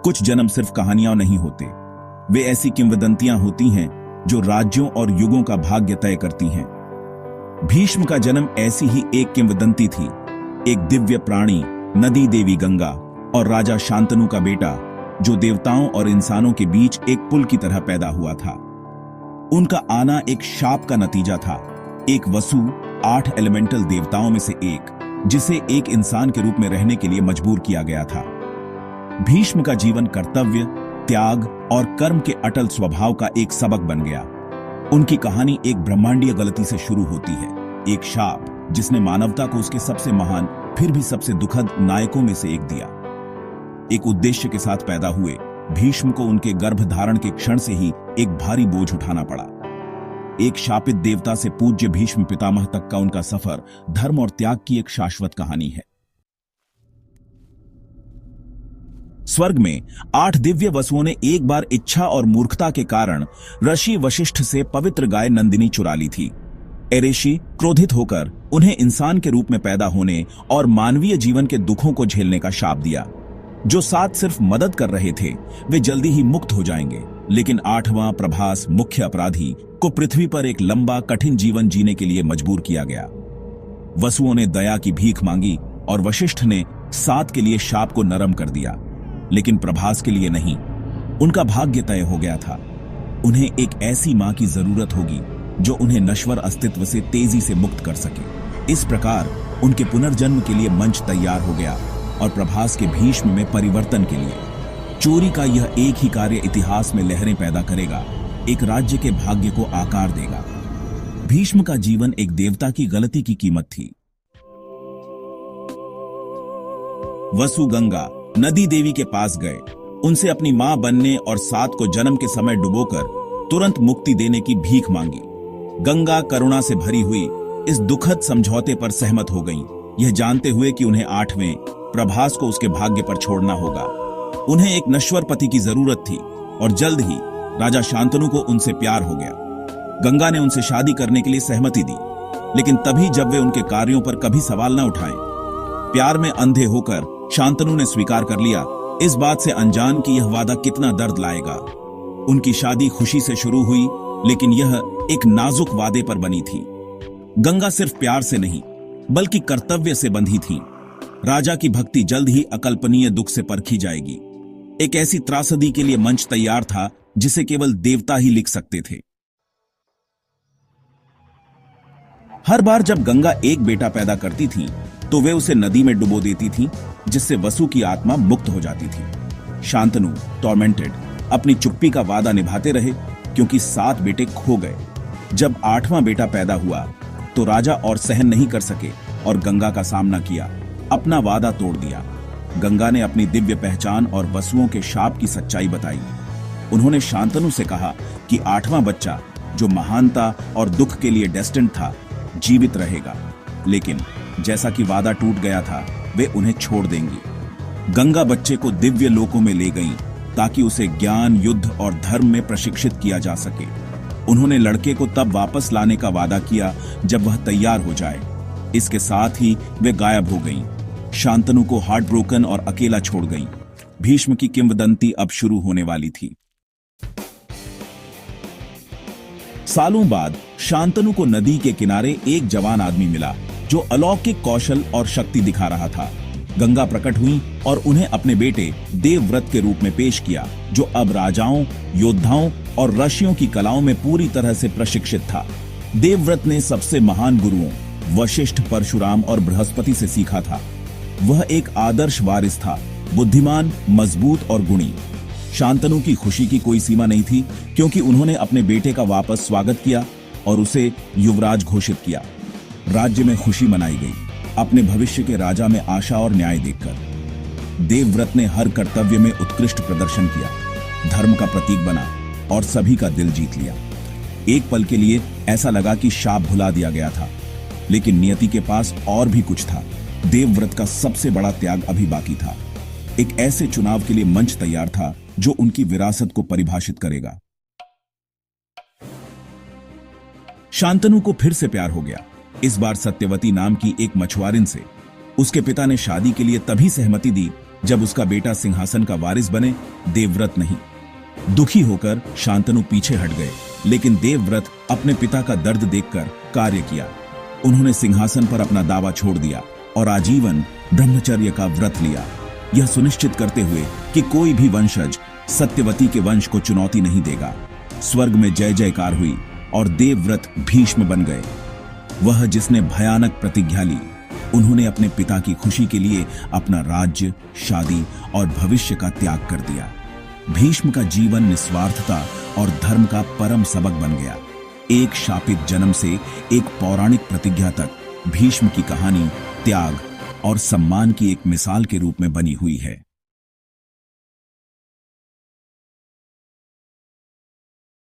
कुछ जन्म सिर्फ कहानियां नहीं होते, वे ऐसी किंवदंतियां होती हैं जो राज्यों और युगों का भाग्य तय करती हैं। भीष्म का जन्म ऐसी ही एक किंवदंती थी। एक दिव्य प्राणी नदी देवी गंगा और राजा शांतनु का बेटा, जो देवताओं और इंसानों के बीच एक पुल की तरह पैदा हुआ था। उनका आना एक शाप का नतीजा था। एक वसु 8 एलिमेंटल देवताओं में से एक, जिसे एक इंसान के रूप में रहने के लिए मजबूर किया गया था। भीष्म का जीवन कर्तव्य, त्याग और कर्म के अटल स्वभाव का एक सबक बन गया। उनकी कहानी एक ब्रह्मांडीय गलती से शुरू होती है, एक शाप जिसने मानवता को उसके सबसे महान फिर भी सबसे दुखद नायकों में से एक दिया। एक उद्देश्य के साथ पैदा हुए भीष्म को उनके गर्भ धारण के क्षण से ही एक भारी बोझ उठाना पड़ा। एक शापित देवता से पूज्य भीष्म पितामह तक का उनका सफर धर्म और त्याग की एक शाश्वत कहानी है। स्वर्ग में 8 दिव्य वसुओं ने एक बार इच्छा और मूर्खता के कारण ऋषि वशिष्ठ से पवित्र गाय नंदिनी चुरा ली थी। ऋषि क्रोधित होकर उन्हें इंसान के रूप में पैदा होने और मानवीय जीवन के दुखों को झेलने का शाप दिया। जो 7 सिर्फ मदद कर रहे थे, वे जल्दी ही मुक्त हो जाएंगे, लेकिन 8वां प्रभास, मुख्य अपराधी, को पृथ्वी पर एक लंबा कठिन जीवन जीने के लिए मजबूर किया गया। वसुओं ने दया की भीख मांगी और वशिष्ठ ने 7 के लिए शाप को नरम कर दिया, लेकिन प्रभास के लिए नहीं। उनका भाग्य तय हो गया था। उन्हें एक ऐसी मां की जरूरत होगी जो उन्हें नश्वर अस्तित्व से तेजी से मुक्त कर सके। इस प्रकार उनके पुनर्जन्म के लिए मंच तैयार हो गया और प्रभास के भीष्म में परिवर्तन के लिए। चोरी का यह एक ही कार्य इतिहास में लहरें पैदा करेगा, एक राज्य के भाग्य को आकार देगा। भीष्म का जीवन एक देवता की गलती की कीमत थी। वसु गंगा नदी देवी के पास गए, उनसे अपनी मां बनने और 7 को जन्म के समय डुबोकर तुरंत मुक्ति देने की भीख मांगी। गंगा करुणा से भरी हुई इस दुखद समझौते पर सहमत हो गईं, यह जानते हुए कि उन्हें 8वें प्रभास को उसके भाग्य पर छोड़ना होगा। उन्हें एक नश्वर पति की जरूरत थी और जल्द ही राजा शांतनु को उनसे प्यार हो गया। गंगा ने उनसे शादी करने के लिए सहमति दी, लेकिन तभी जब वे उनके कार्यों पर कभी सवाल न उठाएं। प्यार में अंधे होकर शांतनु ने स्वीकार कर लिया, इस बात से अनजान कि यह वादा कितना दर्द लाएगा। उनकी शादी खुशी से शुरू हुई, लेकिन यह एक नाजुक वादे पर बनी थी। गंगा सिर्फ प्यार से नहीं, बल्कि कर्तव्य से बंधी थी। राजा की भक्ति जल्द ही अकल्पनीय दुख से परखी जाएगी। एक ऐसी त्रासदी के लिए मंच तैयार था जिसे केवल देवता ही लिख सकते थे। हर बार जब गंगा एक बेटा पैदा करती थी, तो वे उसे नदी में डुबो देती थी, जिससे वसु की आत्मा मुक्त हो जाती थी। शांतनु टॉर्मेंटेड अपनी चुप्पी का वादा निभाते रहे, क्योंकि 7 बेटे खो गए। जब 8वां बेटा पैदा हुआ, तो राजा और सहन नहीं कर सके और गंगा का सामना किया, अपना वादा तोड़ दिया। गंगा ने अपनी दिव्य पहचान और वसुओं के शाप की सच्चाई बताई। उन्होंने शांतनु से कहा कि 8वां बच्चा, जो महानता और दुख के लिए डेस्टिन्ड था, जीवित रहेगा, लेकिन जैसा कि वादा टूट गया था, वे उन्हें छोड़ देंगी। गंगा बच्चे को दिव्य लोकों में ले गईं, ताकि उसे ज्ञान, युद्ध और धर्म में प्रशिक्षित किया जा सके। उन्होंने लड़के को तब वापस लाने का वादा किया जब वह तैयार हो जाए। इसके साथ ही वे गायब हो गईं। शांतनु को हार्ट ब्रोकन और अकेला छोड़ गईं। भीष्म की किंवदंती अब शुरू होने वाली थी। सालों बाद शांतनु को नदी के किनारे एक जवान आदमी मिला, जो अलौकिक कौशल और शक्ति दिखा रहा था। गंगा प्रकट हुई और उन्हें अपने बेटे देवव्रत के रूप में पेश किया, जो अब राजाओं, योद्धाओं और ऋषियों की कलाओं में पूरी तरह से प्रशिक्षित था। देवव्रत ने सबसे महान गुरुओं वशिष्ठ, परशुराम और बृहस्पति से सीखा था। वह एक आदर्श वारिस था, बुद्धिमान, मजबूत और गुणी। शांतनु की खुशी की कोई सीमा नहीं थी, क्योंकि उन्होंने अपने बेटे का वापस स्वागत किया और उसे युवराज घोषित किया। राज्य में खुशी मनाई गई, अपने भविष्य के राजा में आशा और न्याय देखकर। देवव्रत ने हर कर्तव्य में उत्कृष्ट प्रदर्शन किया, धर्म का प्रतीक बना और सभी का दिल जीत लिया। एक पल के लिए ऐसा लगा कि शाप भुला दिया गया था, लेकिन नियति के पास और भी कुछ था। देवव्रत का सबसे बड़ा त्याग अभी बाकी था। एक ऐसे चुनाव के लिए मंच तैयार था जो उनकी विरासत को परिभाषित करेगा। शांतनु को फिर से प्यार हो गया, इस बार सत्यवती नाम की एक मछुआरिन से। उसके पिता ने शादी के लिए तभी सहमति दी जब उसका बेटा सिंहासन का वारिस बने, देवव्रत नहीं। दुखी होकर शांतनु पीछे हट गए, लेकिन देवव्रत अपने पिता का दर्द देखकर कार्य किया। उन्होंने सिंहासन पर अपना दावा छोड़ दिया और आजीवन ब्रह्मचर्य का व्रत लिया, यह सुनिश्चित करते हुए कि कोई भी वंशज सत्यवती के वंश को चुनौती नहीं देगा। स्वर्ग में जय जयकार हुई और देवव्रत भीष्म बन गए, वह जिसने भयानक प्रतिज्ञा ली। उन्होंने अपने पिता की खुशी के लिए अपना राज्य, शादी और भविष्य का त्याग कर दिया। भीष्म का जीवन निस्वार्थता और धर्म का परम सबक बन गया। एक शापित जन्म से एक पौराणिक प्रतिज्ञा तक भीष्म की कहानी त्याग और सम्मान की एक मिसाल के रूप में बनी हुई है।